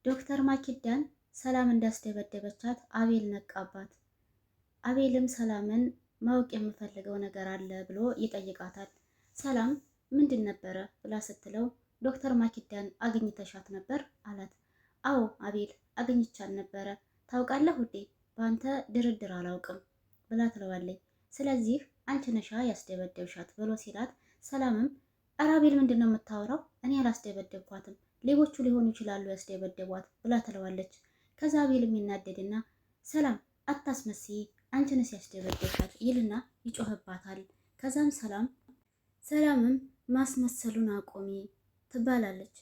ዶክተር ማኪዳን ሰላም እንዳስደበደበቻት አቤል ነቃባት። አቤልም ሰላምን ማወቅ የምፈልገው ነገር አለ ብሎ ይጠይቃታል። ሰላም ምንድን ነበረ ብላ ስትለው ዶክተር ማኪዳን አግኝተሻት ነበር አላት። አዎ አቤል አግኝቻት ነበረ። ታውቃለህ ውዴ በአንተ ድርድር አላውቅም ብላ ትለዋለች። ስለዚህ አንቺ ነሻ ያስደበደብሻት ብሎ ሲላት ሰላምም ኧረ አቤል ምንድን ነው የምታወራው? እኔ አላስደበደብኳትም ሌቦቹ ሊሆኑ ይችላሉ ያስደበደቧት ብላ ትለዋለች። ከዛ አቤል የሚናደድና ሰላም አታስመስይ አንቺንስ ያስደበደብሻት ይልና ይጮህባታል። ከዛም ሰላምም ማስመሰሉን አቆሚ ትባላለች።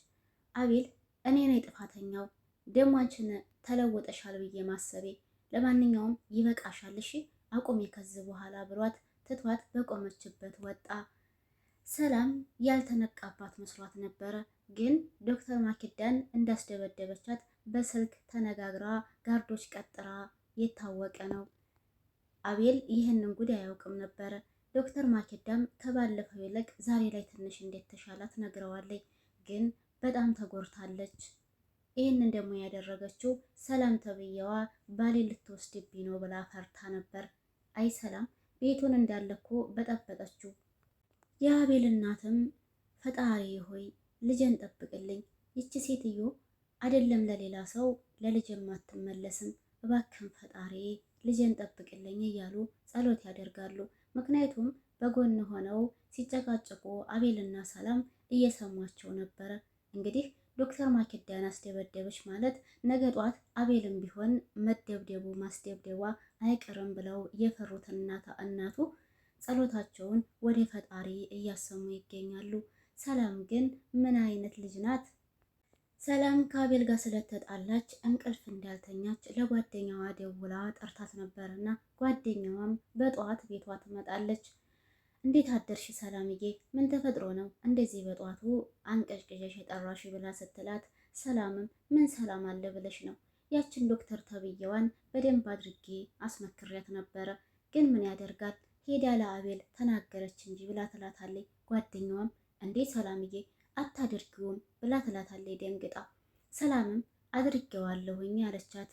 አቤል እኔ ነኝ ጥፋተኛው ደግሞ አንቺን ተለወጠሻል ብዬ ማሰቤ፣ ለማንኛውም ይበቃሻል እሺ አቆሚ ከዚህ በኋላ ብሏት ትቷት በቆመችበት ወጣ። ሰላም ያልተነቃባት መስሏት ነበረ። ግን ዶክተር ማኪዳን እንዳስደበደበቻት በስልክ ተነጋግራ ጋርዶች ቀጥራ የታወቀ ነው። አቤል ይህንን ጉድ አያውቅም ነበረ። ዶክተር ማኪዳም ከባለፈው ይልቅ ዛሬ ላይ ትንሽ እንዴት ተሻላት ነግረዋለች። ግን በጣም ተጎድታለች። ይህንን ደግሞ ያደረገችው ሰላም ተብዬዋ ባሌ ልትወስድብኝ ነው ብላ ፈርታ ነበር። አይ ሰላም ቤቱን እንዳለኮ በጠበጠችው። የአቤል እናትም ፈጣሪ ሆይ ልጄን ጠብቅልኝ፣ ይቺ ሴትዮ አይደለም ለሌላ ሰው ለልጄም አትመለስም፣ እባክህን ፈጣሪ ልጄን ጠብቅልኝ እያሉ ጸሎት ያደርጋሉ። ምክንያቱም በጎን ሆነው ሲጨቃጨቁ አቤልና ሰላም እየሰሟቸው ነበረ። እንግዲህ ዶክተር ማኪዳን አስደበደበች ማለት ነገ ጧት አቤልም ቢሆን መደብደቡ ማስደብደቧ አይቀርም ብለው የፈሩት እናቱ ጸሎታቸውን ወደ ፈጣሪ እያሰሙ ይገኛሉ። ሰላም ግን ምን አይነት ልጅ ናት? ሰላም ከአቤል ጋር ስለተጣላች እንቅልፍ እንዳልተኛች ለጓደኛዋ ደውላ ጠርታት ነበርና ጓደኛዋም በጠዋት ቤቷ ትመጣለች። እንዴት አደርሽ ሰላምዬ? ምን ተፈጥሮ ነው እንደዚህ በጠዋቱ አንቀሽቅሸሽ የጠራሽ ብላ ስትላት ሰላምም ምን ሰላም አለ ብለሽ ነው? ያችን ዶክተር ተብዬዋን በደንብ አድርጌ አስመክሪያት ነበረ፣ ግን ምን ያደርጋል ሄዳ ለአቤል ተናገረች እንጂ ብላ ትላታለች። ጓደኛዋም እንዴ ሰላምዬ አታደርጊውም ብላ ትላታለች ደንግጣ። ሰላምም አድርጌዋለሁኝ አለቻት።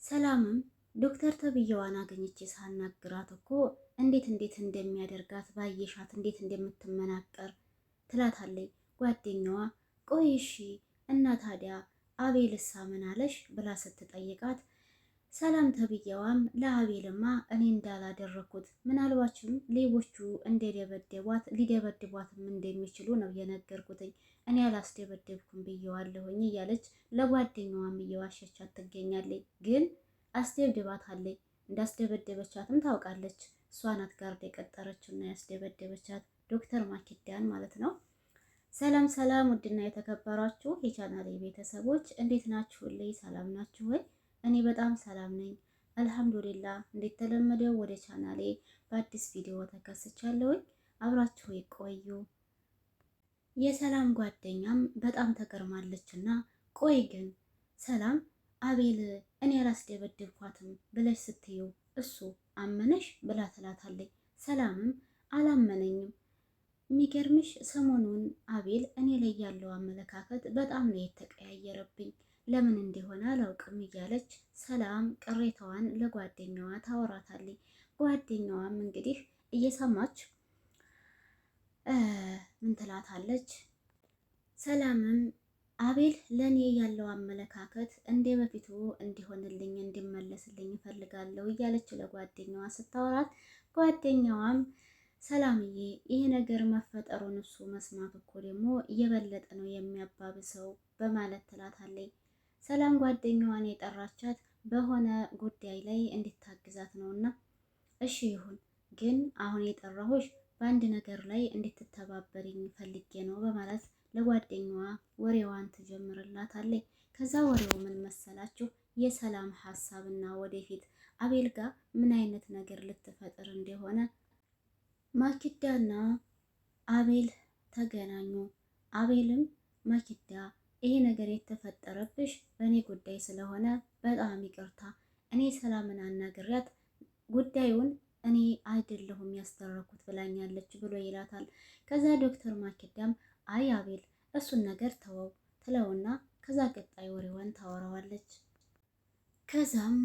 ሰላምም ዶክተር ተብዬዋን አገኘች ሳናግራት እኮ እንዴት እንደሚያደርጋት ባየሻት እንዴት እንደምትመናቀር ትላታለች። ጓደኛዋ ቆይ እሺ እና ታዲያ አቤልሳ ምን አለሽ ብላ ስትጠይቃት ሰላም ተብዬዋም ለአቤልማ እኔ እንዳላደረኩት ምናልባችም ሌቦቹ እንደደበደቧት ሊደበድቧትም እንደሚችሉ ነው የነገርኩትኝ፣ እኔ አላስደበደብኩም ብዬዋለሁኝ እያለች ለጓደኛዋም እየዋሸቻት ትገኛለች። ግን አስደብድባታለች። እንዳስደበደበቻትም ታውቃለች። እሷ ናት ጋርድ የቀጠረችና ያስደበደበቻት ዶክተር ማኪዳን ማለት ነው። ሰላም ሰላም፣ ውድና የተከበራችሁ የቻናሌ ቤተሰቦች እንዴት ናችሁልኝ? ሰላም ናችሁ ወይ? እኔ በጣም ሰላም ነኝ አልሐምዱሊላህ። እንደተለመደው ወደ ቻናሌ በአዲስ ቪዲዮ ተከስቻለሁኝ። አብራችሁ ይቆዩ። የሰላም ጓደኛም በጣም ተገርማለችና ቆይ ግን ሰላም አቤል እኔ አላስደበደብኳትም ብለሽ ስትዩ እሱ አመነሽ ብላ ትላታለች። ሰላምም አላመነኝም፣ የሚገርምሽ ሰሞኑን አቤል እኔ ላይ ያለው አመለካከት በጣም ነው የተቀያየረብኝ፣ ለምን እንደሆነ አላውቅም እያለች ሰላም ቅሬታዋን ለጓደኛዋ ታወራታለች። ጓደኛዋም እንግዲህ እየሰማች ምን ትላታለች? ሰላምም አቤል ለኔ ያለው አመለካከት እንደ በፊቱ እንዲሆንልኝ እንዲመለስልኝ እፈልጋለሁ እያለች ለጓደኛዋ ስታወራት፣ ጓደኛዋም ሰላምዬ ይህ ነገር መፈጠሩን እሱ መስማት እኮ ደግሞ እየበለጠ ነው የሚያባብሰው በማለት ትላታለች። ሰላም ጓደኛዋን የጠራቻት በሆነ ጉዳይ ላይ እንድታግዛት ነውና እሺ ይሁን፣ ግን አሁን የጠራሁሽ በአንድ ነገር ላይ እንድትተባበሪኝ ፈልጌ ነው በማለት ለጓደኛዋ ወሬዋን ትጀምርላታለች። ከዛ ወሬው ምን መሰላችሁ? የሰላም ሀሳብና ወደፊት አቤል ጋር ምን አይነት ነገር ልትፈጥር እንደሆነ ማኪዳና አቤል ተገናኙ። አቤልም ማኪዳ ይሄ ነገር የተፈጠረብሽ በእኔ ጉዳይ ስለሆነ በጣም ይቅርታ፣ እኔ ሰላምን አናግሪያት ጉዳዩን እኔ አይደለሁም ያስተረኩት ብላኛለች ብሎ ይላታል። ከዛ ዶክተር ማኪዳም አይ አቤል እሱን ነገር ተወው ትለውና ከዛ ቀጣይ ወሬዋ ታወራዋለች። ከዛም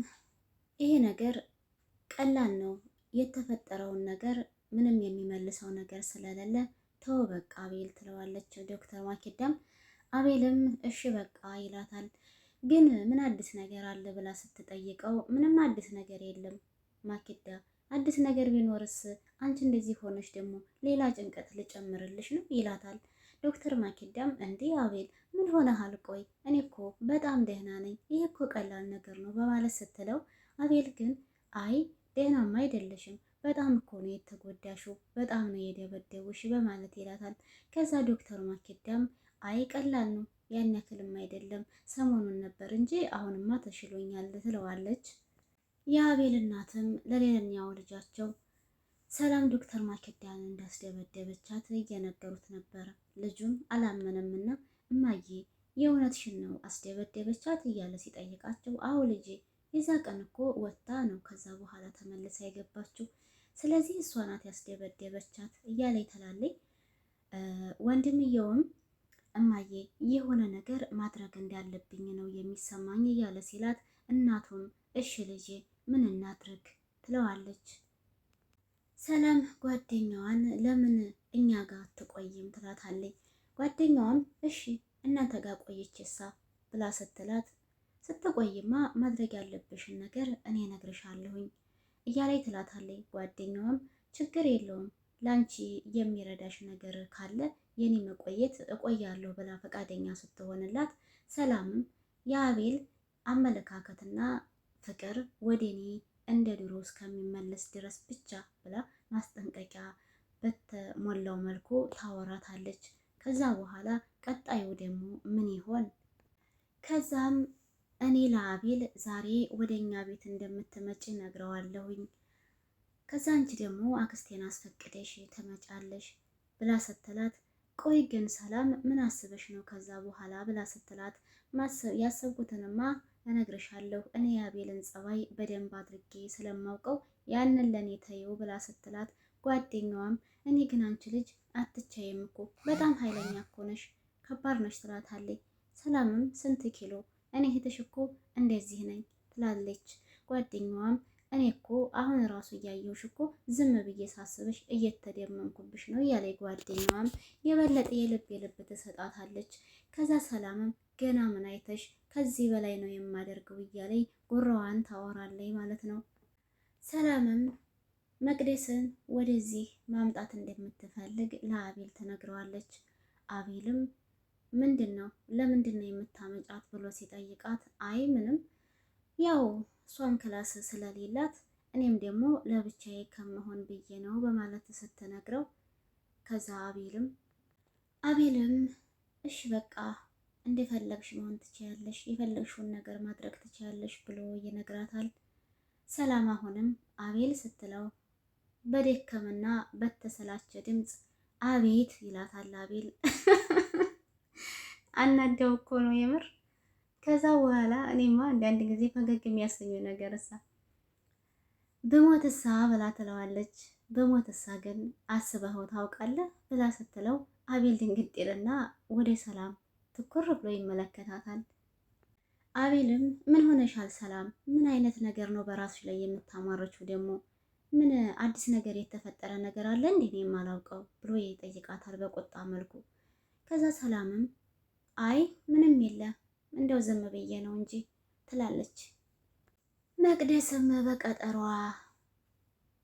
ይሄ ነገር ቀላል ነው፣ የተፈጠረውን ነገር ምንም የሚመልሰው ነገር ስለሌለ ተው በቃ አቤል ትለዋለች ዶክተር ማኪዳም። አቤልም እሺ በቃ ይላታል። ግን ምን አዲስ ነገር አለ ብላ ስትጠይቀው ምንም አዲስ ነገር የለም ማኪዳ፣ አዲስ ነገር ቢኖርስ አንቺ እንደዚህ ሆነሽ ደግሞ ሌላ ጭንቀት ልጨምርልሽ ነው ይላታል። ዶክተር ማኪዳም እንዲህ አቤል ምን ሆነሃል? ቆይ እኔ እኮ በጣም ደህና ነኝ፣ ይህ እኮ ቀላል ነገር ነው በማለት ስትለው፣ አቤል ግን አይ ደህናማ አይደለሽም፣ በጣም እኮ ነው የተጎዳሽው፣ በጣም ነው የደበደቡሽ በማለት ይላታል። ከዛ ዶክተር ማኪዳም አይ ቀላል ነው ያን ያክልም አይደለም፣ ሰሞኑን ነበር እንጂ አሁንማ ተሽሎኛል ትለዋለች። የአቤል እናትም ለሌላኛው ልጃቸው ሰላም ዶክተር ማኪዳን እንዳስደበደበቻት እየነገሩት ነበረ። ልጁም አላመነምና እማዬ የእውነትሽን ነው አስደበደበቻት እያለ ሲጠይቃቸው አዎ ልጄ የዛ ቀን እኮ ወጣ ነው ከዛ በኋላ ተመልሳ የገባችው፣ ስለዚህ እሷ ናት ያስደበደበቻት እያለ ይተላለኝ። ወንድምየውም እማዬ የሆነ ነገር ማድረግ እንዳለብኝ ነው የሚሰማኝ እያለ ሲላት፣ እናቱም እሺ ልጄ ምን እናድርግ ትለዋለች። ሰላም ጓደኛዋን ለምን እኛ ጋር አትቆይም ትላታለች። ጓደኛዋም እሺ እናንተ ጋር ቆየችሳ ብላ ስትላት፣ ስትቆይማ ማድረግ ያለብሽን ነገር እኔ እነግርሻለሁኝ እያለች ትላታለች። ጓደኛዋም ችግር የለውም ላንቺ የሚረዳሽ ነገር ካለ የኔ መቆየት እቆያለሁ ብላ ፈቃደኛ ስትሆንላት፣ ሰላምም የአቤል አመለካከትና ፍቅር ወደ እኔ እንደ ድሮ እስከሚመለስ ድረስ ብቻ ብላ ማስጠንቀቂያ በተሞላው መልኩ ታወራታለች። ከዛ በኋላ ቀጣዩ ደግሞ ምን ይሆን? ከዛም እኔ ለአቤል ዛሬ ወደኛ ቤት እንደምትመጪ ነግረዋለሁኝ። ከዛ አንቺ ደግሞ አክስቴን አስፈቅደሽ ትመጫለሽ ብላ ስትላት፣ ቆይ ግን ሰላም ምን አስበሽ ነው ከዛ በኋላ ብላ ስትላት፣ ያሰብኩትንማ እነግርሻለሁ እኔ የአቤልን ጸባይ በደንብ አድርጌ ስለማውቀው ያንን ለኔ ተይው ብላ ስትላት፣ ጓደኛዋም እኔ ግን አንቺ ልጅ አትቻይም እኮ በጣም ኃይለኛ እኮ ነሽ፣ ከባድ ነሽ ትላታለች። ሰላምም ስንት ኪሎ እኔ እህትሽ እኮ እንደዚህ ነኝ ትላለች። ጓደኛዋም እኔ እኮ አሁን ራሱ እያየሁሽ እኮ ዝም ብዬ ሳስብሽ እየተደመምኩብሽ ነው እያለ ጓደኛዋም የበለጠ የልብ ትሰጣታለች። ከዛ ሰላምም ገና ምን አይተሽ ከዚህ በላይ ነው የማደርገው እያለኝ ጉራዋን ታወራለች ማለት ነው። ሰላምም መቅደስን ወደዚህ ማምጣት እንደምትፈልግ ለአቤል ትነግረዋለች። አቤልም ምንድን ነው ለምንድን ነው የምታመጫት ብሎ ሲጠይቃት፣ አይ ምንም ያው እሷም ክላስ ስለሌላት እኔም ደግሞ ለብቻዬ ከመሆን ብዬ ነው በማለት ስትነግረው፣ ከዛ አቤልም እሺ በቃ እንደፈለግሽ መሆን ትችያለሽ፣ የፈለግሽውን ነገር ማድረግ ትችያለሽ ብሎ ይነግራታል። ሰላም አሁንም አቤል ስትለው በደከመና በተሰላቸ ድምፅ አቤት ይላታል። አቤል አናዳው እኮ ነው የምር። ከዛ በኋላ እኔማ አንዳንድ ጊዜ ፈገግ የሚያሰኘው ነገር በሞትሳ ብላ ትለዋለች። በሞትሳ ግን አስበኸው ታውቃለህ ብላ ስትለው አቤል ድንግጥ ይልና ወደ ሰላም ትኩር ብሎ ይመለከታታል። አቤልም ምን ሆነሻል ሰላም? ምን አይነት ነገር ነው በራስሽ ላይ የምታማረችው? ደግሞ ምን አዲስ ነገር የተፈጠረ ነገር አለ እንዴ እኔ የማላውቀው ብሎ ይጠይቃታል በቁጣ መልኩ። ከዛ ሰላምም አይ ምንም የለ እንደው ዝም ብዬ ነው እንጂ ትላለች። መቅደስም በቀጠሯ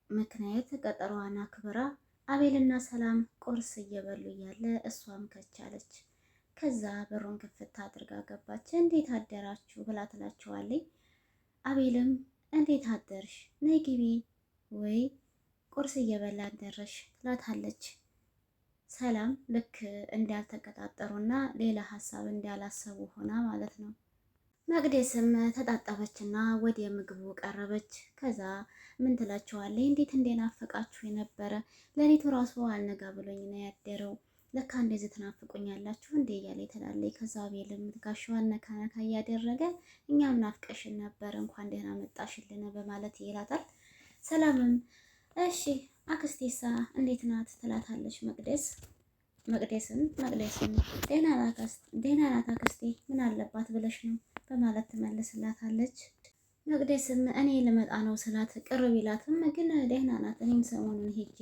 ምክንያት ቀጠሯዋን አክብራ አቤልና ሰላም ቁርስ እየበሉ እያለ እሷም ከቻለች። ከዛ በሩን ክፍት አድርጋ ገባች። እንዴት አደራችሁ ብላ ትላቸዋለች። አቤልም እንዴት አደርሽ ነይ ግቢ፣ ወይ ቁርስ እየበላ አደረሽ ትላታለች። ሰላም ልክ እንዳልተቀጣጠሩና ሌላ ሀሳብ እንዳላሰቡ ሆና ማለት ነው። መቅደስም ተጣጣበችና ወደ ምግቡ ቀረበች። ከዛ ምን ትላቸዋለች? እንዴት እንደናፈቃችሁ የነበረ ሌሊቱ ራሱ አልነጋ ብሎኝ ነው ያደረው፣ ለካ እንደዚህ ትናፍቁኛላችሁ እንዴ እያለ ትላለች። ከዛ አቤልም ጋሻዋን ነካ ነካ እያደረገ እኛም ናፍቀሽን ነበር እንኳን ደህና መጣሽልን በማለት ይላታል። ሰላምም እሺ አክስቴሳ እንዴት ናት ትላታለች መቅደስ። መቅደስን ደህና ናት አክስቴ ምን አለባት ብለሽ ነው በማለት ትመልስላታለች። መቅደስም እኔ ልመጣ ነው ስላት ቅር ቢላትም ግን ደህና ናት፣ እኔም ሰሞኑን ሄጄ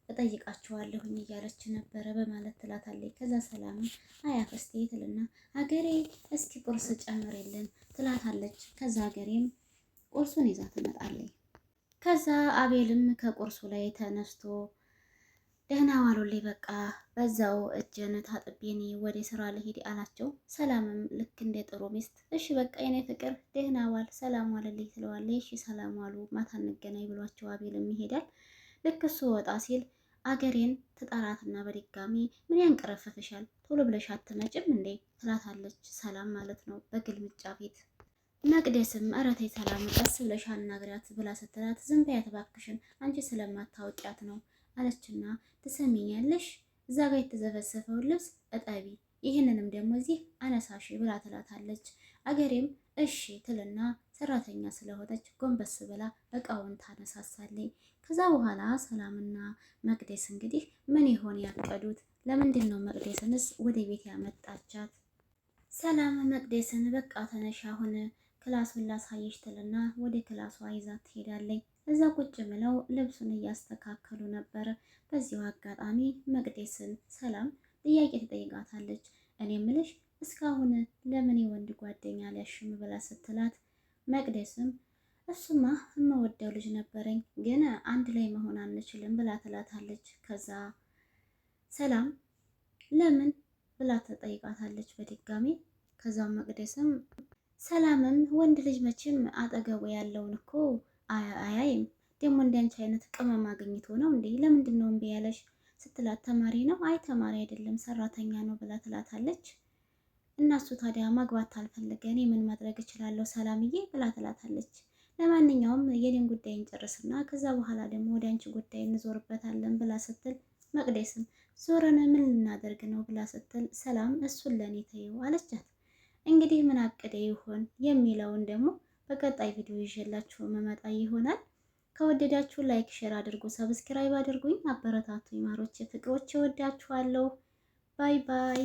እጠይቃቸዋለሁኝ እያለች ነበረ በማለት ትላታለች። ከዛ ሰላምም አይ አክስቴ ትልና ሀገሬ እስኪ ቁርስ ጨምሬልን ትላታለች። ከዛ ሀገሬም ቁርሱን ይዛ ትመጣለች። ከዛ አቤልም ከቁርሱ ላይ ተነስቶ ደህና ዋሉልኝ በቃ በዛው እጅን ታጥቤኔ ወደ ስራ ልሄድ አላቸው። ሰላምም ልክ እንደ ጥሩ ሚስት እሺ በቃ የኔ ፍቅር ደህና ዋል ሰላም ዋልልኝ ትለዋለች። እሺ ሰላም ዋሉ ማታ እንገናኝ ብሏቸው አቤልም ይሄዳል። ልክ እሱ ወጣ ሲል አገሬን ትጠራትና በድጋሚ ምን ያንቀረፈፍሻል ቶሎ ብለሽ አትመጭም እንዴ ትላታለች። ሰላም ማለት ነው በግልምጫ ፊት። መቅደስም ኧረ ተይ ሰላም ቀስ ብለሽ አናግሪያት ብላ ስትላት ዝም በያት እባክሽን አንቺ ስለማታውቂያት ነው አለችና ትሰሚኛለሽ እዛ ጋር የተዘፈሰፈውን ልብስ እጠቢ ይህንንም ደግሞ እዚህ አነሳሽ ብላ ትላታለች። አገሬም እሺ ትልና ሰራተኛ ስለሆነች ጎንበስ ብላ እቃውን ታነሳሳለች። ከዛ በኋላ ሰላምና መቅደስ እንግዲህ ምን ይሆን ያቀዱት? ለምንድን ነው መቅደስንስ ወደ ቤት ያመጣቻት? ሰላም መቅደስን በቃ ተነሽ አሁን ክላሱን ላሳየሽ ትልና ወደ ክላሷ ይዛት ትሄዳለች። እዛ ቁጭ ብለው ልብሱን እያስተካከሉ ነበር። በዚሁ አጋጣሚ መቅደስን ሰላም ጥያቄ ትጠይቃታለች። እኔ ምልሽ እስካሁን ለምን የወንድ ጓደኛ ሊያሽም ብላ ስትላት መቅደስም እሱማ የምወደው ልጅ ነበረኝ ግን አንድ ላይ መሆን አንችልም ብላ ትላታለች። ከዛ ሰላም ለምን ብላ ትጠይቃታለች በድጋሚ። ከዛም መቅደስም ሰላምም ወንድ ልጅ መቼም አጠገቡ ያለውን እኮ አያይም ደግሞ እንዳንቺ አይነት ቅመም አግኝቶ ነው እንዴ ለምንድን ነው እምቢ ያለሽ ስትላት ተማሪ ነው አይ ተማሪ አይደለም ሰራተኛ ነው ብላ ትላታለች። እናሱ ታዲያ ማግባት አልፈለገ እኔ ምን ማድረግ እችላለሁ ሰላምዬ ብላ ትላታለች። ለማንኛውም የኔን ጉዳይ እንጨርስና ከዛ በኋላ ደግሞ ወደ አንቺ ጉዳይ እንዞርበታለን ብላ ስትል መቅደስም ዞረን ምን ልናደርግ ነው ብላ ስትል ሰላም እሱን ለኔ ተይው አለቻት። እንግዲህ ምን አቅደ ይሆን የሚለውን ደግሞ በቀጣይ ቪዲዮ ይዤላችሁ መመጣ ይሆናል። ከወደዳችሁ ላይክ ሼር አድርጉ፣ ሰብስክራይብ አድርጉኝ፣ አበረታቱኝ። ማሮቼ ፍቅሮቼ እወዳችኋለሁ። ባይ ባይ።